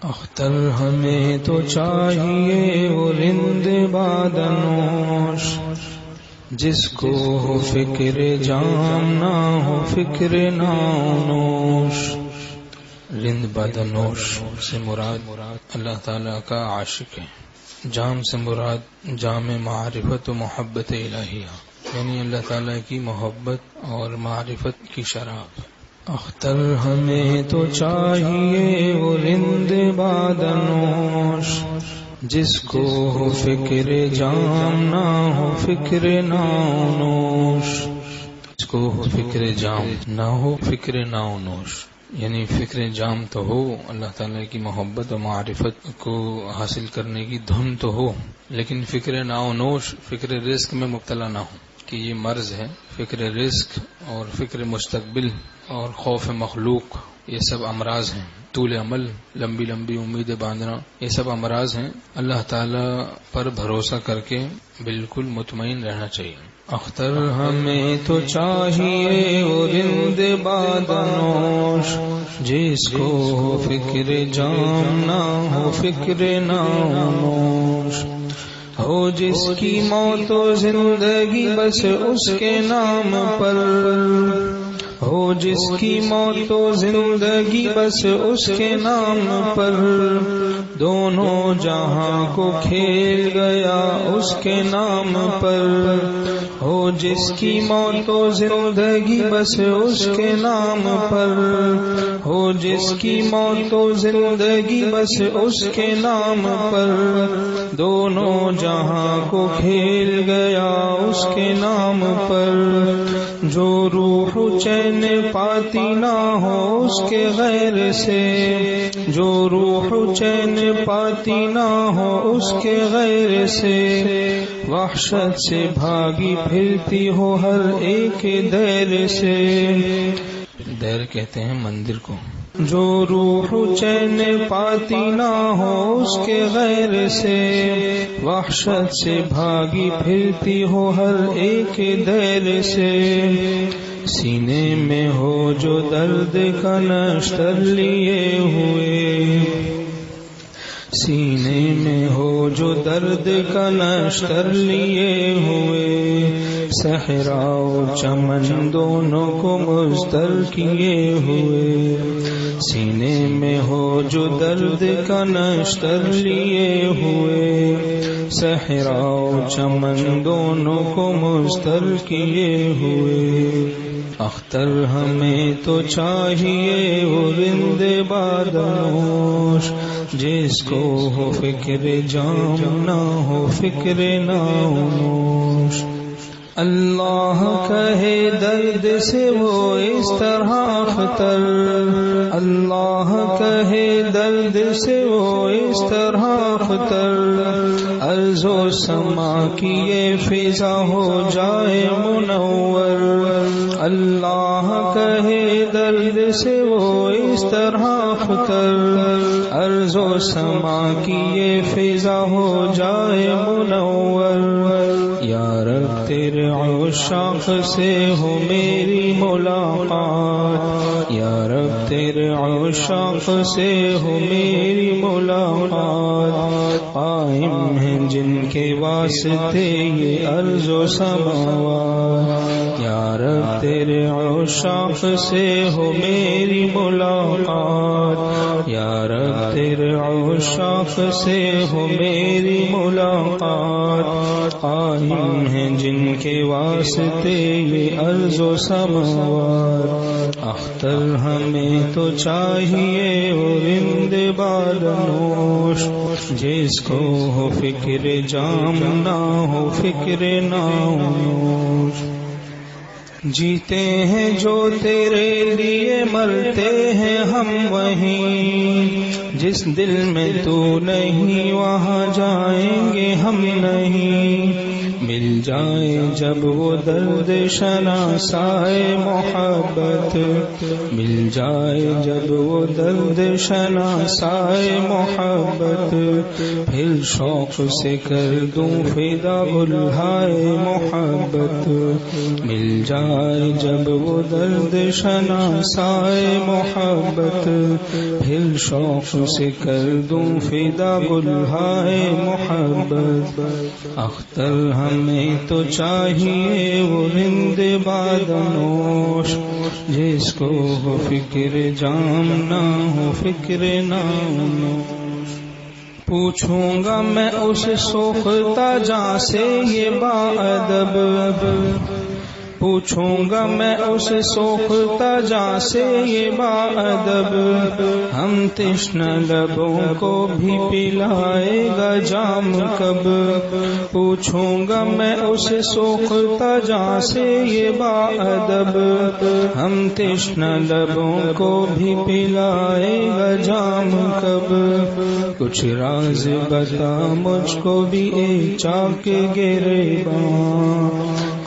اختر ہمیں تو چاہیے وہ رند بادنوش جس کو ہو فکر جام نہ ہو فکر نانوش۔ رند بادنوش سے مراد اللہ تعالیٰ کا عاشق ہے، جام سے مراد جام معرفت و محبت الہیہ، یعنی اللہ تعالیٰ کی محبت اور معرفت کی شراب۔ اختر ہمیں تو چاہیے وہ رند بادنوش جس کو ہو فکر جام نہ ہو فکر نانوش، جس کو ہو فکر جام نہ ہو فکر نانوش، یعنی فکر جام تو ہو، اللہ تعالیٰ کی محبت و معرفت کو حاصل کرنے کی دھن تو ہو، لیکن فکر نانوش، فکر رزق میں مبتلا نہ ہو، کہ یہ مرض ہے۔ فکر رزق اور فکر مستقبل اور خوف مخلوق یہ سب امراض ہیں، طول عمل، لمبی لمبی امید باندھنا، یہ سب امراض ہیں۔ اللہ تعالیٰ پر بھروسہ کر کے بالکل مطمئن رہنا چاہیے۔ اختر ہمیں تو چاہیے وہ رند بادنوش جس کو ہو فکر جام نہ ہو فکر نانوش، ہو جس کی موت و زندگی بس اس کے نام پر، ہو جس کی موت و زندگی بس اس کے نام پر، دونوں جہاں کو کھیل گیا اس کے نام پر، ہو جس کی موت و زندگی بس اس کے نام پر، ہو جس کی موت و زندگی بس اس کے نام پر، دونوں جہاں کو کھیل گیا اس کے نام پر، جو روح چین پاتی نہ ہو اس کے غیر سے، جو روح چین پاتی نہ ہو اس کے غیر سے، وحشت سے بھاگی پھرتی ہو ہر ایک دیر سے، دیر کہتے ہیں مندر کو، جو روح چین پاتی نہ ہو اس کے غیر سے، وحشت سے بھاگی پھرتی ہو ہر ایک دیر سے، سینے میں ہو جو درد کا نشتر لیے ہوئے، سینے میں ہو جو درد کا نشتر لیے ہوئے، صحرا و چمن دونوں کو مضطر کیے ہوئے، سینے میں ہو جو درد کا نشتر لیے ہوئے، صحرا و چمن دونوں کو مضطر کیے ہوئے، اختر ہمیں تو چاہیے وہ رند بادنوش جس کو ہو فکر جام نہ ہو فکر نانوش، اللہ کہے درد سے وہ اس طرح اختر، اللہ کہے درد سے وہ اس طرح اختر، ارض و سما کی یہ فضا ہو جائے منور، اللہ کہے درد سے وہ اس طرح اختر، ارض و سما کی یہ فضا ہو جائے منور، یا رب تیرے عشاق سے ہو میری ملاقات، یا رب تیرے عشاق سے ہو میری ملاقات، قائم ہیں جن کے واسطے یہ ارض و سماوات، یا رب تیرے عشاق سے ہو میری ملاقات، یا رب تیرے عشاق سے ہو میری ملاقات، قائم ہیں جن کے واسطے یہ ارض و سماوات، اختر ہمیں تو چاہیے وہ رند بادنوش جس کو ہو فکر جام نہ ہو فکر نانوش، جیتے ہیں جو تیرے لیے مرتے ہیں ہم وہیں، جس دل میں تو نہیں وہاں جائیں گے ہم نہیں، مل جائے جب وہ درد شناسائے محبت، مل جائے جب وہ درد شناسائے محبت، پھر شوق سے کر دوں فدا گلہائے محبت، مل جائے جب وہ درد شناسائے محبت، پھر شوق سے کر دوں فدا گلہائے محبت۔ اختر ہمیں تو چاہیے وہ رند بادنوش، جس کو ہو فکر جام نہ ہو فکر نام۔ پوچھوں گا میں اس سوختہ جاں سے یہ باادب، پوچھوں گا میں اس سوختہ جاں سے یہ باادب، ہم تشنہ لبوں کو بھی پلائے گا جام کب؟ پوچھوں گا میں اس سوختہ جاں سے یہ باادب، ہم تشنہ لبوں کو بھی پلائے گا جام کب؟ کچھ راز بتا مجھ کو بھی اے چاک گریباں،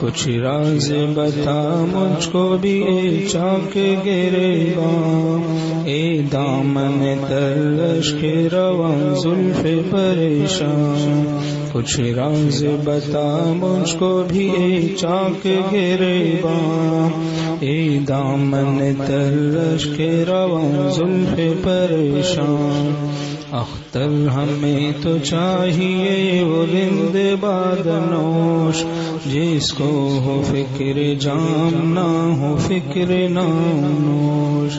کچھ راز بتا مجھ کو بھی اے چاک گریباں، اے دامن ترش کے رواں زلف پریشان، کچھ راز بتا مجھ کو بھی اے چاک گریباں، اے دامن ترش کے رواں زلف پریشان۔ اختر ہمیں تو چاہیے وہ رند بادنوش، جس کو ہو فکر جام نہ ہو فکر نوش۔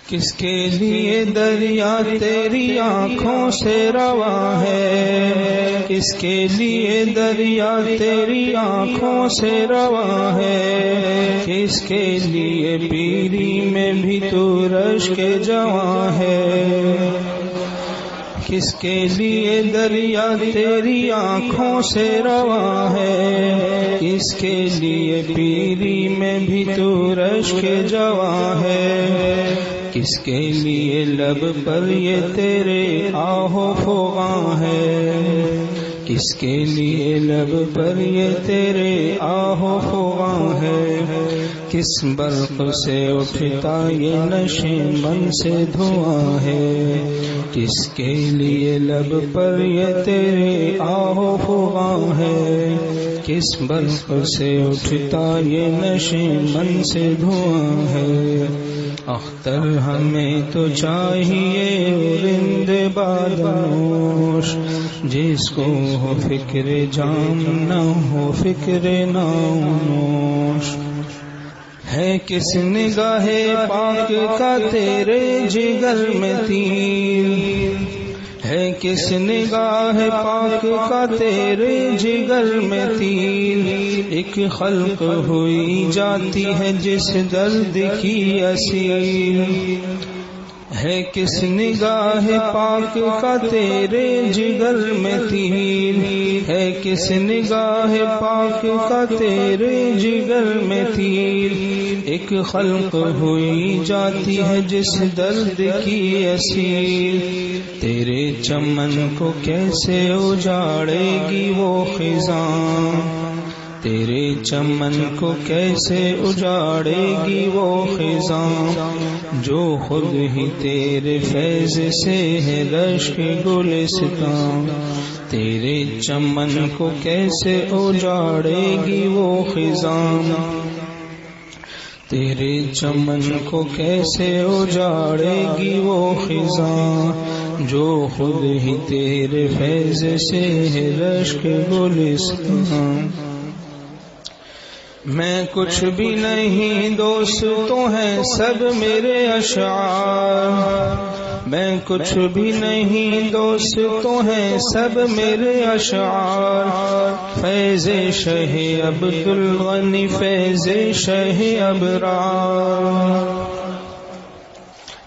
کس کے لیے دریا تیری آنکھوں سے رواں ہے، کس کے لیے دریا تیری آنکھوں سے رواں ہے، کس کے لیے پیری میں بھی تو رشک جواں ہے، کس کے لیے دریا تیری آنکھوں سے رواں ہے، کس کے لیے پیری میں بھی تو رشک جواں ہے، کس کے لیے لب پر یہ تیرے آہو فغاں ہے، کس کے لیے لب پر یہ تیرے آہو فغاں ہے، کس برق سے اٹھتا یہ نشیمن سے دھواں ہے، کس کے لیے لب پر یہ تیرے آہو فغاں ہے، کس برق سے اٹھتا یہ نشیمن سے دھواں ہے۔ اختر ہمیں تو چاہیے رند بادنوش، جس کو ہو فکر جام نہ ہو فکر نوش۔ ہے کس نگاہ پاک کا تیرے جگر میں تیر، ہے کس نگاہ پاک کا تیرے جگر میں تیر، ایک خلق ہوئی جاتی ہے جس درد کی اسیر، ہے کس نگاہ پاک کا تیرے جگر میں تیر، ہے کس نگاہ پاک کا تیرے جگر میں تیر، ایک خلق ہوئی جاتی ہے جس درد کی اسیر، تیرے چمن کو کیسے اجاڑے گی وہ خزاں، تیرے چمن کو کیسے اجاڑے گی وہ خزاں، جو خود ہی تیرے فیض سے ہے رشک گلستان، تیرے چمن کو کیسے اجاڑے گی وہ خزاں، تیرے چمن کو کیسے اجاڑے گی وہ خزاں، جو خود ہی تیرے فیض سے ہے رشک گلستان۔ میں کچھ بھی نہیں دوست تو ہیں سب میرے اشعار، میں کچھ بھی نہیں دوست تو ہیں سب میرے اشعار، فیض شہ عبدالغنی فیض شہ ابرار،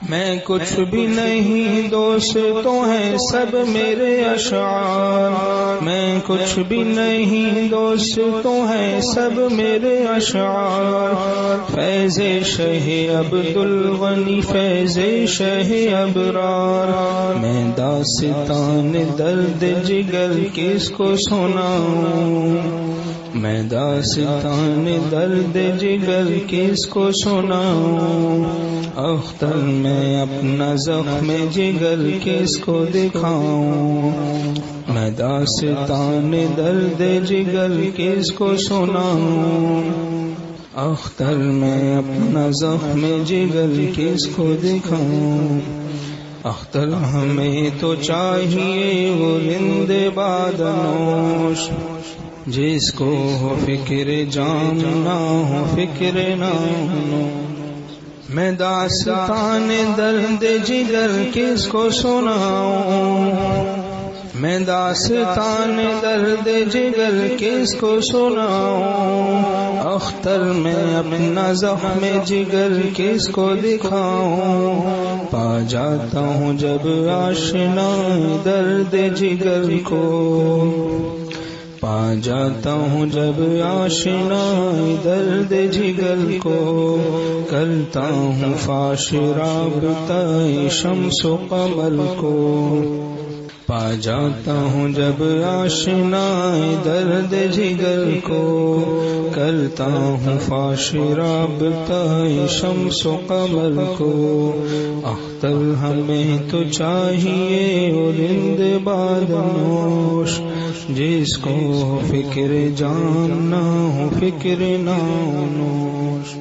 میں کچھ بھی نہیں، دوست تو ہیں سب میرے اشعار، میں کچھ بھی نہیں، دوست تو ہیں سب میرے اشعار، فیض شہ عبد الغنی فیض شہ ابرار، میں داستان درد جگر کس کو سناؤں، میں داستان درد جگر کس کو سناؤں، اختر میں اپنا زخم جگر کس کو دکھاؤں، میں داستان درد جگر کس کو سناؤں، اختر میں اپنا زخم جگر کس کو دکھاؤں، اختر ہمیں تو چاہیے وہ رند بادنوش، جس کو ہو فکر جام نہ ہو فکر نام، میں داستان درد جگر کس کو سناؤں، میں داستان درد جگر کس کو سناؤں، اختر میں اپنا زخم جگر کس کو دکھاؤں، پا جاتا ہوں جب آشنا درد جگر کو، پا جاتا ہوں جب آشنا درد جگر کو، کرتا ہوں فاش رابطہ شمس و قمر کو، پا جاتا ہوں جب آشنا درد جگر کو، کرتا ہوں فاش رابطہ شمس و قمر کو، اختر ہمیں تو چاہیے وہ رند بادنوش، جس کو فکر جان نہ ہو فکر نانوش۔